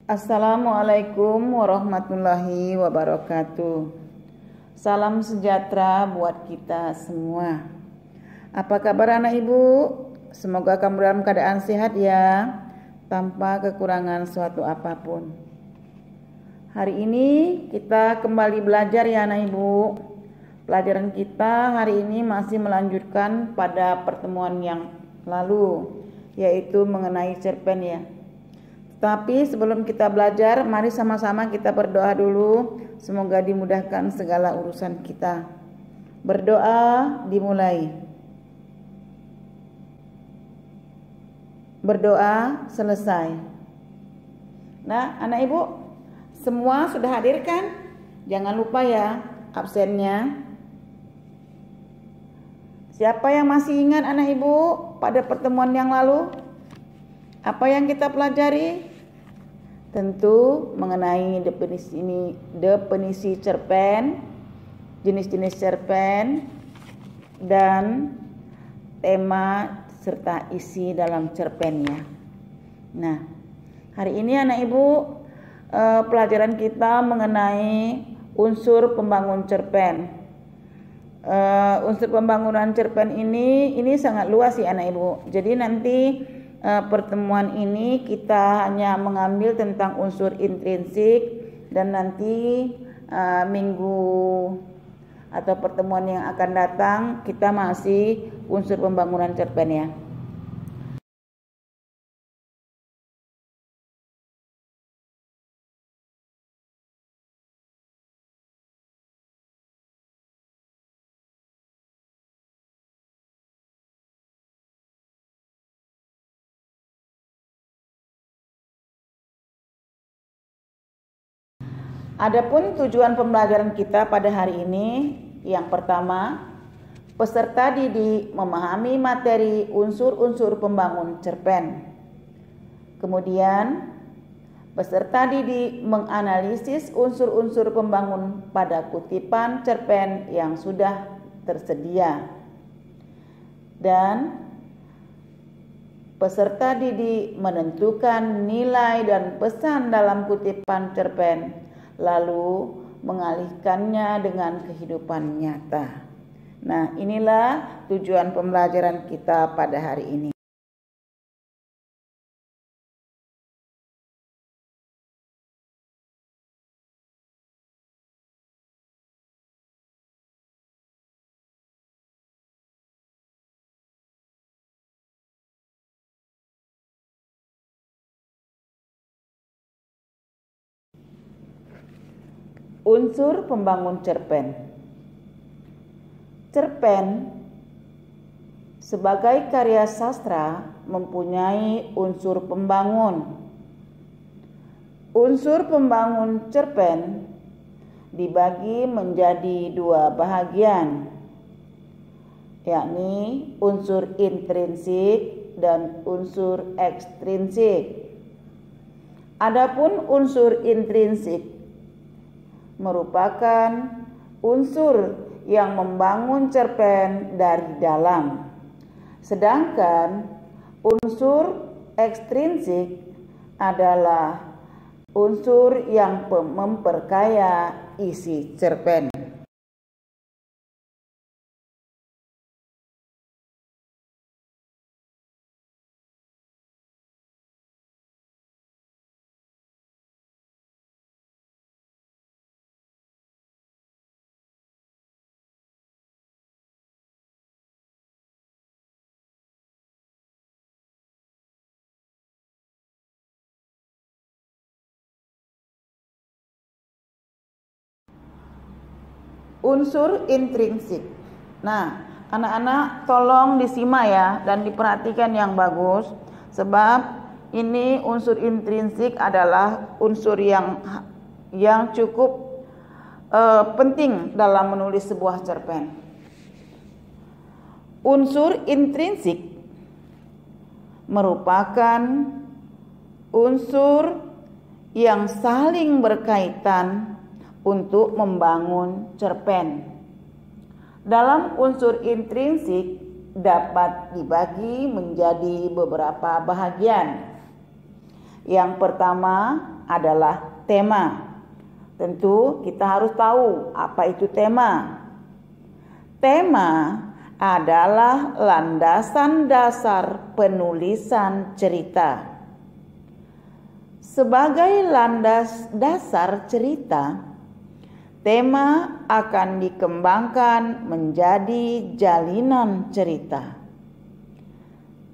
Assalamualaikum warahmatullahi wabarakatuh. Salam sejahtera buat kita semua. Apa kabar anak ibu? Semoga kamu dalam keadaan sehat ya, tanpa kekurangan suatu apapun. Hari ini kita kembali belajar ya anak ibu. Pelajaran kita hari ini masih melanjutkan pada pertemuan yang lalu, yaitu mengenai cerpen ya. Tapi sebelum kita belajar, mari sama-sama kita berdoa dulu. Semoga dimudahkan segala urusan kita. Berdoa dimulai. Berdoa selesai. Nah, anak ibu, semua sudah hadir kan? Jangan lupa ya absennya. Siapa yang masih ingat anak ibu pada pertemuan yang lalu? Apa yang kita pelajari? Tentu mengenai definisi cerpen, jenis-jenis cerpen, dan tema serta isi dalam cerpennya. Nah, hari ini anak ibu pelajaran kita mengenai unsur pembangun cerpen. Unsur pembangunan cerpen ini sangat luas ya anak ibu. Jadi nanti pertemuan ini kita hanya mengambil tentang unsur intrinsik, dan nanti minggu atau pertemuan yang akan datang kita masih unsur pembangunan cerpen ya. Adapun tujuan pembelajaran kita pada hari ini, yang pertama, peserta didik memahami materi unsur-unsur pembangun cerpen. Kemudian, peserta didik menganalisis unsur-unsur pembangun pada kutipan cerpen yang sudah tersedia. Dan peserta didik menentukan nilai dan pesan dalam kutipan cerpen, lalu mengalihkannya dengan kehidupan nyata. Nah, inilah tujuan pembelajaran kita pada hari ini. Unsur pembangun cerpen. Cerpen sebagai karya sastra mempunyai unsur pembangun. Unsur pembangun cerpen dibagi menjadi dua bahagian, yakni unsur intrinsik dan unsur ekstrinsik. Adapun unsur intrinsik merupakan unsur yang membangun cerpen dari dalam, sedangkan unsur ekstrinsik adalah unsur yang memperkaya isi cerpen. Unsur intrinsik. Nah, anak-anak tolong disimak ya dan diperhatikan yang bagus, sebab ini unsur intrinsik adalah unsur yang cukup penting dalam menulis sebuah cerpen. Unsur intrinsik merupakan unsur yang saling berkaitan untuk membangun cerpen. Dalam unsur intrinsik dapat dibagi menjadi beberapa bahagian, Yang pertama adalah tema. Tentu kita harus tahu apa itu tema. Tema adalah landasan dasar penulisan cerita. Sebagai landas dasar cerita, tema akan dikembangkan menjadi jalinan cerita.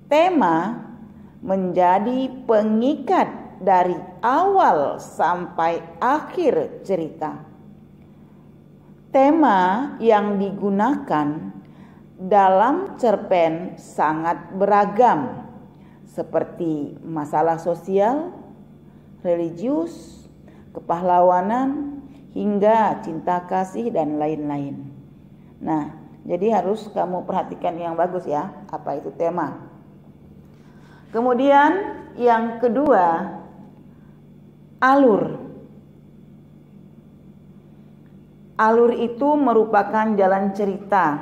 Tema menjadi pengikat dari awal sampai akhir cerita. Tema yang digunakan dalam cerpen sangat beragam, seperti masalah sosial, religius, kepahlawanan, hingga cinta kasih dan lain-lain. Nah, jadi harus kamu perhatikan yang bagus ya, apa itu tema. Kemudian yang kedua, alur. Alur itu merupakan jalan cerita.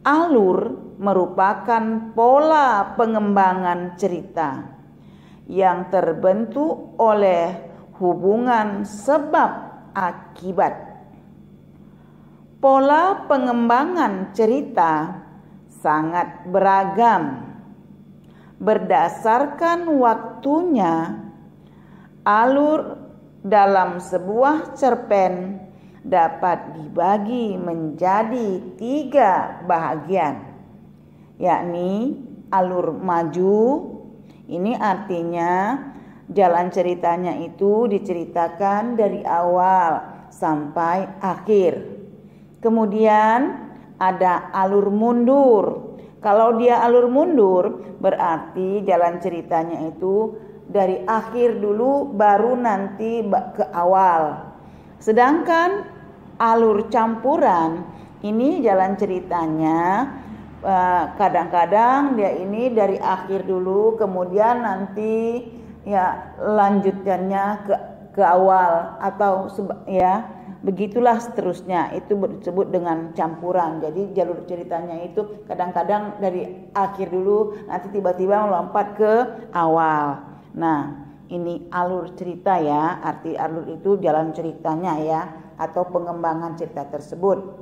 Alur merupakan pola pengembangan cerita yang terbentuk oleh hubungan sebab akibat. Pola pengembangan cerita sangat beragam. Berdasarkan waktunya, alur dalam sebuah cerpen dapat dibagi menjadi 3 bahagian, yakni alur maju. Ini artinya jalan ceritanya itu diceritakan dari awal sampai akhir. Kemudian ada alur mundur. Kalau dia alur mundur, berarti jalan ceritanya itu dari akhir dulu baru nanti ke awal. Sedangkan alur campuran, ini jalan ceritanya kadang-kadang dia ini dari akhir dulu, kemudian nanti ya lanjutannya ke awal, atau ya begitulah seterusnya. Itu disebut dengan campuran. Jadi jalur ceritanya itu kadang-kadang dari akhir dulu, nanti tiba-tiba melompat ke awal. Nah, ini alur cerita ya. Arti alur itu jalan ceritanya ya, atau pengembangan cerita tersebut.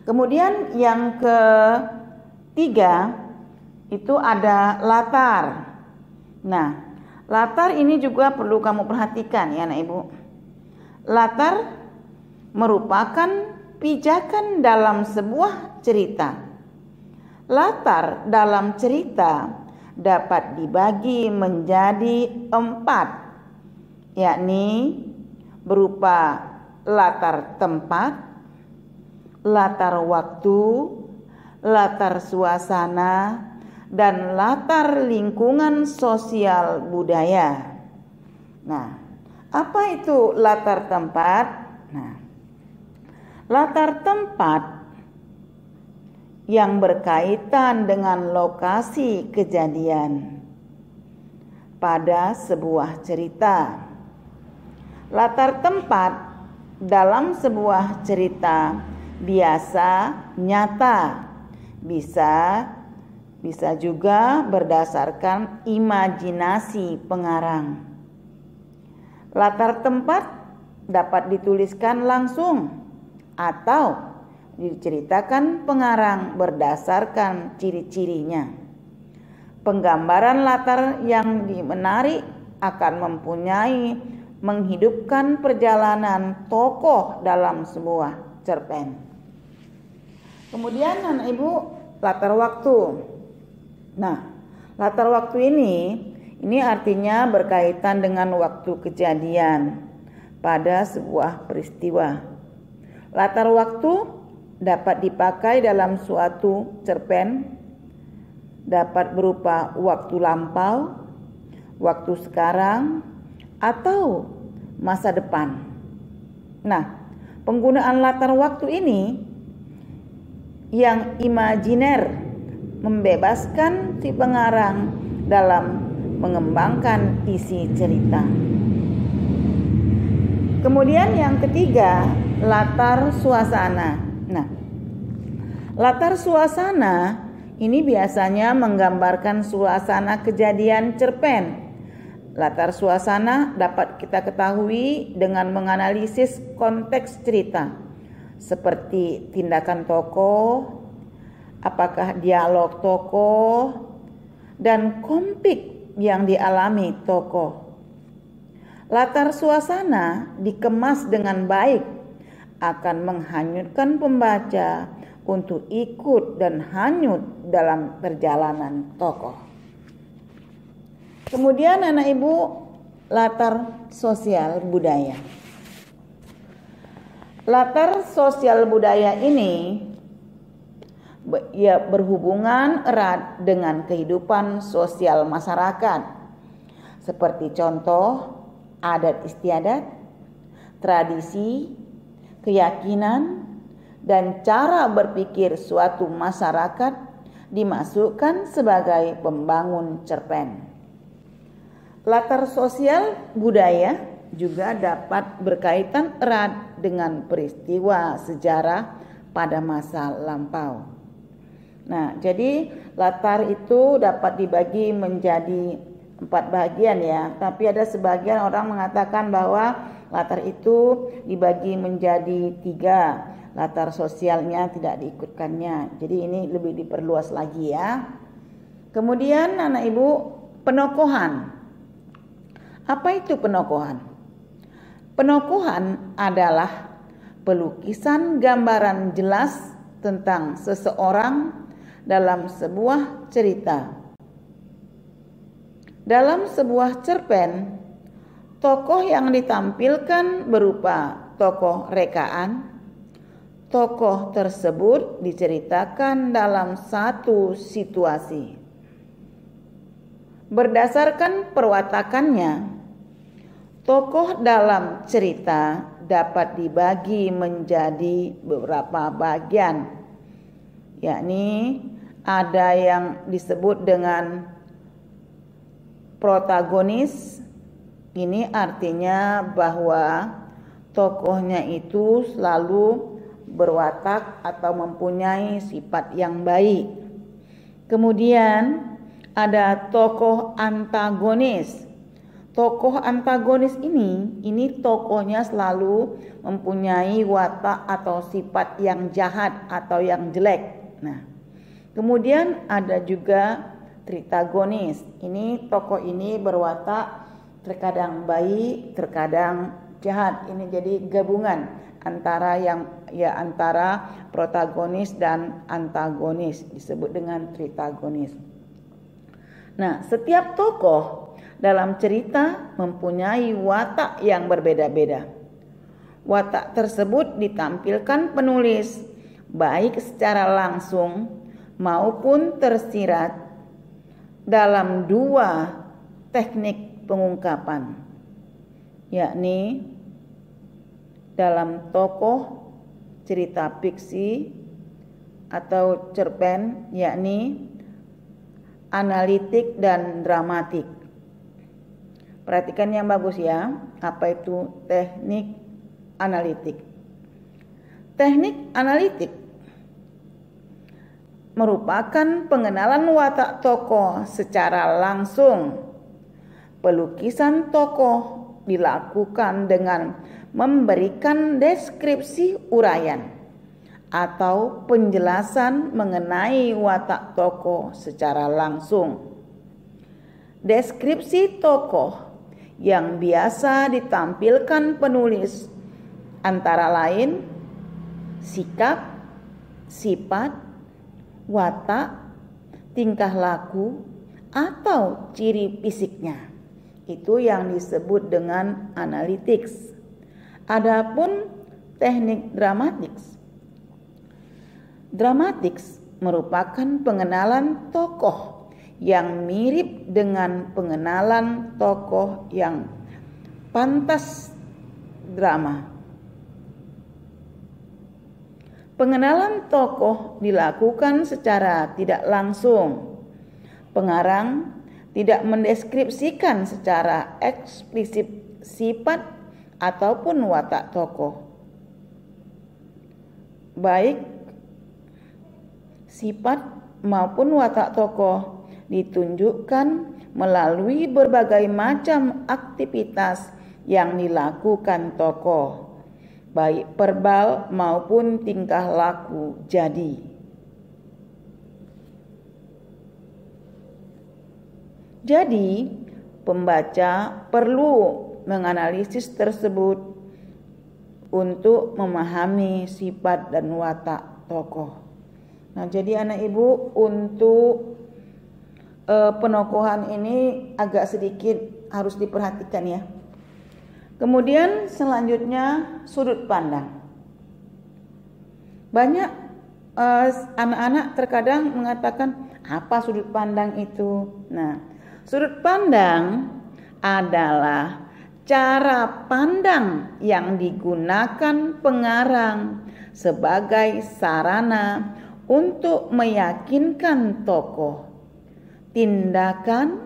Kemudian yang ketiga itu ada latar. Nah, latar ini juga perlu kamu perhatikan ya anak ibu. Latar merupakan pijakan dalam sebuah cerita. Latar dalam cerita dapat dibagi menjadi 4, yakni berupa latar tempat, latar waktu, latar suasana, dan latar lingkungan sosial budaya. Nah, apa itu latar tempat? Nah, latar tempat yang berkaitan dengan lokasi kejadian pada sebuah cerita. Latar tempat dalam sebuah cerita biasa nyata, bisa juga berdasarkan imajinasi pengarang. Latar tempat dapat dituliskan langsung atau diceritakan pengarang berdasarkan ciri-cirinya. Penggambaran latar yang menarik akan menghidupkan perjalanan tokoh dalam sebuah cerpen. Kemudian anak ibu, latar waktu. Nah, latar waktu ini artinya berkaitan dengan waktu kejadian pada sebuah peristiwa. Latar waktu dapat dipakai dalam suatu cerpen, dapat berupa waktu lampau, waktu sekarang, atau masa depan. Nah, penggunaan latar waktu ini yang imajiner membebaskan si pengarang dalam mengembangkan isi cerita. Kemudian yang ketiga, latar suasana. Nah, latar suasana Ini biasanya menggambarkan suasana kejadian cerpen. Latar suasana dapat kita ketahui dengan menganalisis konteks cerita, seperti tindakan tokoh, apakah dialog tokoh, dan konflik yang dialami tokoh. Latar suasana dikemas dengan baik akan menghanyutkan pembaca untuk ikut dan hanyut dalam perjalanan tokoh. Kemudian anak ibu, latar sosial budaya. Latar sosial budaya ini berhubungan erat dengan kehidupan sosial masyarakat, seperti contoh adat istiadat, tradisi, keyakinan, dan cara berpikir suatu masyarakat dimasukkan sebagai pembangun cerpen. Latar sosial budaya juga dapat berkaitan erat dengan peristiwa sejarah pada masa lampau. Nah, jadi latar itu dapat dibagi menjadi 4 bagian ya, tapi ada sebagian orang mengatakan bahwa latar itu dibagi menjadi 3. Latar sosialnya tidak diikutkannya. Jadi ini lebih diperluas lagi ya. Kemudian anak ibu, penokohan. Apa itu penokohan? Penokohan adalah pelukisan gambaran jelas tentang seseorang dalam sebuah cerita. Dalam sebuah cerpen, tokoh yang ditampilkan berupa tokoh rekaan. Tokoh tersebut diceritakan dalam satu situasi. Berdasarkan perwatakannya, tokoh dalam cerita dapat dibagi menjadi beberapa bagian, yakni ada yang disebut dengan protagonis. Ini artinya bahwa tokohnya itu selalu berwatak atau mempunyai sifat yang baik. Kemudian ada tokoh antagonis. Tokoh antagonis ini tokohnya selalu mempunyai watak atau sifat yang jahat atau yang jelek. Nah, kemudian ada juga tritagonis. Ini tokoh ini berwatak terkadang baik, terkadang jahat. Ini jadi gabungan antara antara protagonis dan antagonis, disebut dengan tritagonis. Nah, setiap tokoh dalam cerita mempunyai watak yang berbeda-beda. Watak tersebut ditampilkan penulis baik secara langsung maupun tersirat dalam 2 teknik pengungkapan, yakni dalam tokoh cerita fiksi atau cerpen, yakni analitik dan dramatik. Perhatikan yang bagus ya, apa itu teknik analitik. Teknik analitik merupakan pengenalan watak tokoh secara langsung. Pelukisan tokoh dilakukan dengan memberikan deskripsi uraian atau penjelasan mengenai watak tokoh secara langsung. Deskripsi tokoh yang biasa ditampilkan penulis antara lain sikap, sifat, watak, tingkah laku, atau ciri fisiknya. Itu yang disebut dengan analytics. Adapun teknik dramatics. Dramatics merupakan pengenalan tokoh yang mirip dengan pengenalan tokoh yang pantas drama. Pengenalan tokoh dilakukan secara tidak langsung. Pengarang tidak mendeskripsikan secara eksplisit sifat ataupun watak tokoh, baik sifat maupun watak tokoh ditunjukkan melalui berbagai macam aktivitas yang dilakukan tokoh, baik verbal maupun tingkah laku. Jadi pembaca perlu menganalisis tersebut untuk memahami sifat dan watak tokoh. Nah, jadi anak ibu, untuk penokohan ini agak sedikit harus diperhatikan ya. Kemudian selanjutnya sudut pandang. Banyak anak-anak terkadang mengatakan, apa sudut pandang itu? Nah, sudut pandang adalah cara pandang yang digunakan pengarang sebagai sarana untuk meyakinkan tokoh, tindakan,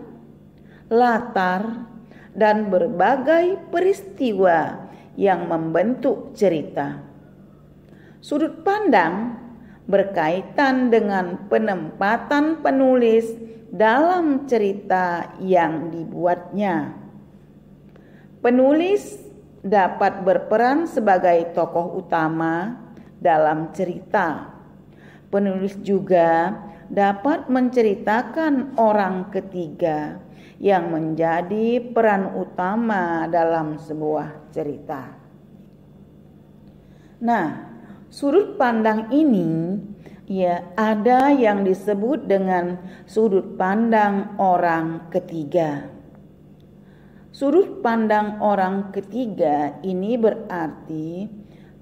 latar, dan berbagai peristiwa yang membentuk cerita. Sudut pandang berkaitan dengan penempatan penulis dalam cerita yang dibuatnya. Penulis dapat berperan sebagai tokoh utama dalam cerita. Penulis juga dapat menceritakan orang ketiga yang menjadi peran utama dalam sebuah cerita. Nah, sudut pandang ini ya ada yang disebut dengan sudut pandang orang ketiga. Sudut pandang orang ketiga ini berarti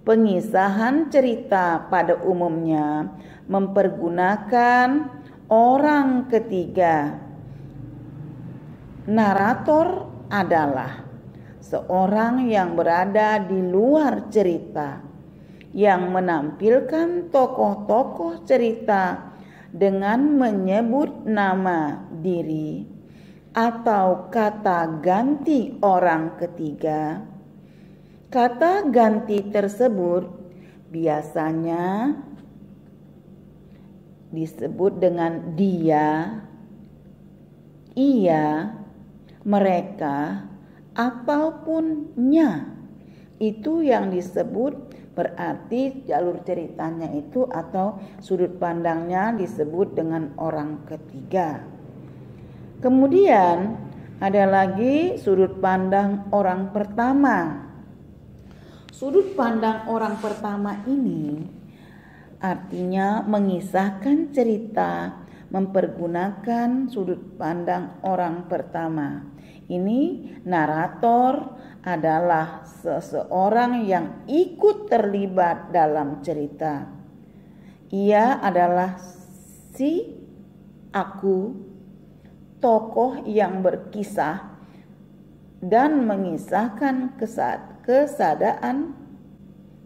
pengisahan cerita pada umumnya mempergunakan orang ketiga. Narator adalah seorang yang berada di luar cerita, yang menampilkan tokoh-tokoh cerita dengan menyebut nama diri atau kata ganti orang ketiga. Kata ganti tersebut biasanya disebut dengan dia, ia, mereka, ataupun nya. Itu yang disebut berarti jalur ceritanya itu atau sudut pandangnya disebut dengan orang ketiga. Kemudian ada lagi sudut pandang orang pertama. Sudut pandang orang pertama ini artinya mengisahkan cerita mempergunakan sudut pandang orang pertama. Ini narator adalah seseorang yang ikut terlibat dalam cerita. Ia adalah si aku, tokoh yang berkisah dan mengisahkan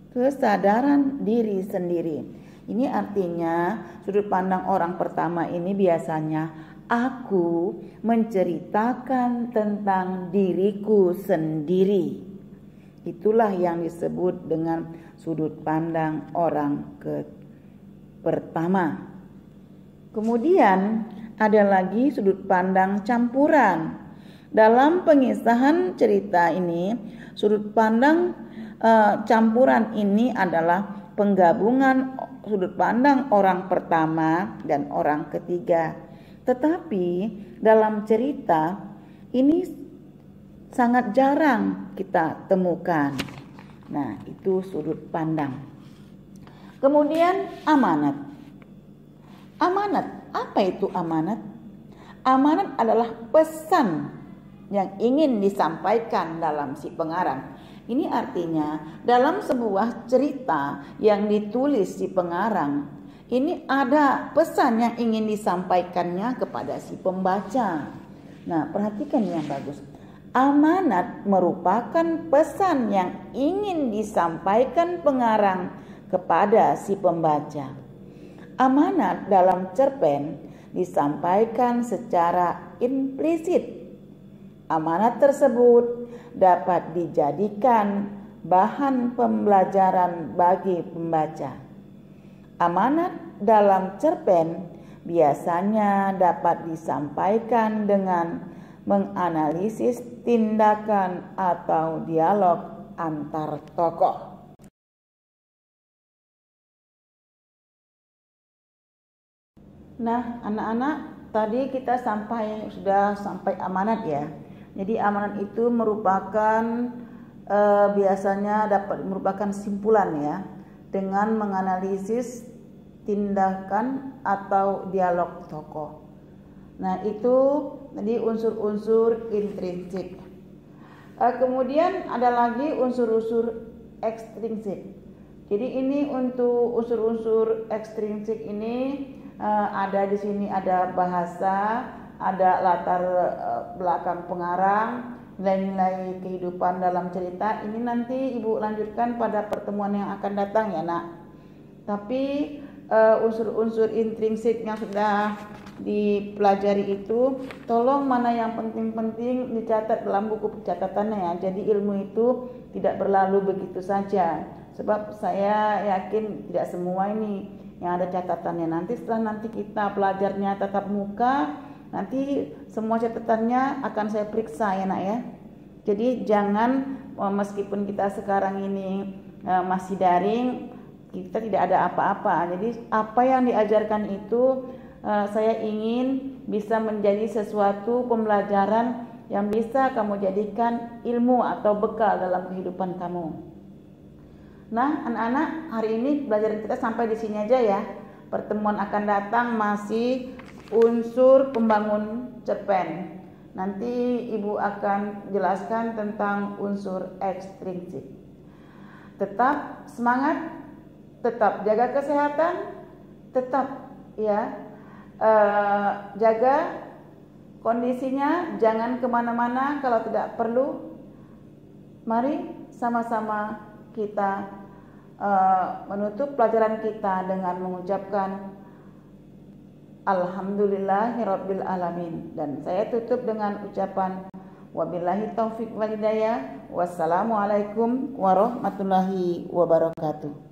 kesadaran diri sendiri. Ini artinya sudut pandang orang pertama ini biasanya aku menceritakan tentang diriku sendiri. Itulah yang disebut dengan sudut pandang orang pertama. Kemudian ada lagi sudut pandang campuran. Dalam pengisahan cerita ini, sudut pandang campuran ini adalah penggabungan sudut pandang orang pertama dan orang ketiga. Tetapi dalam cerita ini sangat jarang kita temukan. Nah, itu sudut pandang. Kemudian amanat. Amanat, apa itu amanat? Amanat adalah pesan yang ingin disampaikan dalam si pengarang. Ini artinya dalam sebuah cerita yang ditulis si pengarang, ini ada pesan yang ingin disampaikannya kepada si pembaca. Nah, perhatikan yang bagus. Amanat merupakan pesan yang ingin disampaikan pengarang kepada si pembaca. Amanat dalam cerpen disampaikan secara implisit. Amanat tersebut dapat dijadikan bahan pembelajaran bagi pembaca. Amanat dalam cerpen biasanya dapat disampaikan dengan menganalisis tindakan atau dialog antar tokoh. Nah, anak-anak, tadi kita sudah sampai amanat ya. Jadi amanat itu merupakan biasanya dapat merupakan simpulan ya, dengan menganalisis tindakan atau dialog tokoh. Nah, itu tadi unsur-unsur intrinsik. Kemudian ada lagi unsur-unsur ekstrinsik. Jadi ini untuk unsur-unsur ekstrinsik ini ada di sini ada bahasa, ada latar belakang pengarang, nilai-nilai kehidupan dalam cerita. Ini nanti Ibu lanjutkan pada pertemuan yang akan datang ya nak. Tapi unsur-unsur intrinsik yang sudah dipelajari itu tolong mana yang penting-penting dicatat dalam buku pencatatannya ya. Jadi ilmu itu tidak berlalu begitu saja. Sebab saya yakin tidak semua ini yang ada catatannya. Nanti setelah kita pelajarnya tatap muka, nanti semua catatannya akan saya periksa ya nak ya. Jadi jangan meskipun kita sekarang ini masih daring, kita tidak ada apa-apa. Jadi apa yang diajarkan itu saya ingin bisa menjadi sesuatu pembelajaran yang bisa kamu jadikan ilmu atau bekal dalam kehidupan kamu. Nah, anak-anak, hari ini pelajaran kita sampai di sini aja ya. Pertemuan akan datang masih unsur pembangun cerpen. Nanti Ibu akan jelaskan tentang unsur ekstrinsik. Tetap semangat, tetap jaga kesehatan, tetap ya jaga kondisinya, jangan kemana-mana kalau tidak perlu. Mari sama-sama kita menutup pelajaran kita dengan mengucapkan Alhamdulillahirabbil alamin, dan saya tutup dengan ucapan wabillahi taufik wal hidayah. Wassalamualaikum warahmatullahi wabarakatuh.